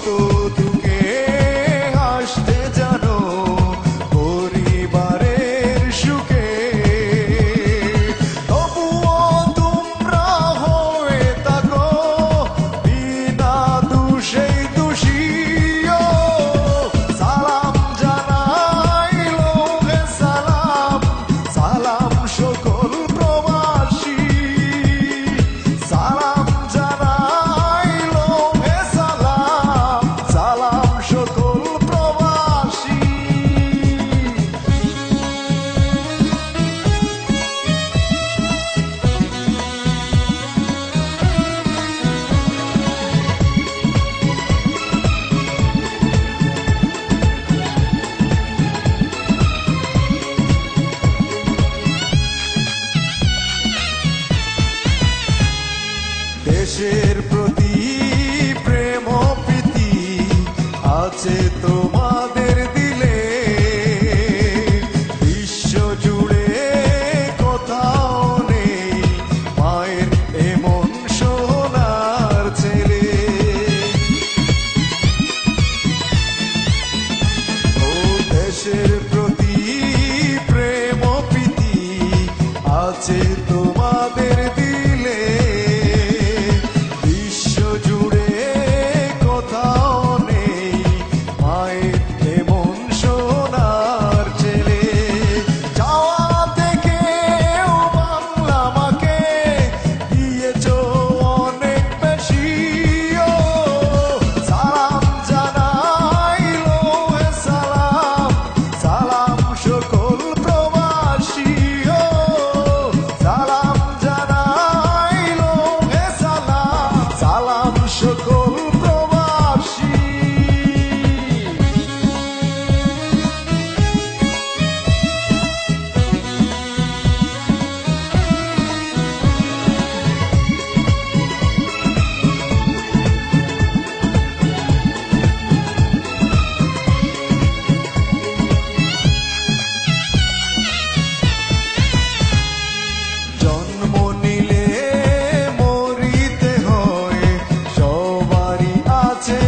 কত দুঃখে হাসতে জানো পরিবারের সুখে, তবুও তোমরা হয়ে থাকো বিনা দোষেই দোষী। সালাম জানাইলো হে সালাম, সালাম সকল প্রবাসী। সালাম জানাইলো হে সালাম, সালাম সকল প্রবাসী। দেশের প্রতি প্রেম প্রীতি আছে তোমাদের দিলে, বিশ্ব জুড়ে কোথাও নেই মায়ের এমন সোনার ছেলে। ও দেশের প্রতি প্রেম প্রীতি আছে তোমাদের দিলে, বিশ্ব জুড়ে কোথাও নেই মায়ের এমন সোনার ছেলে। যাওয়া থেকেও বাংলা মাকে দিয়েছ অনেক বেশি। ও সালাম জানাইলো হে সালাম, সালাম সকল প্রবাসী। ও সালাম জানাইলো হে সালাম, সালাম সকল প্রবাসী। জন্ম নিলে মরিতে হয়, সবারই আছে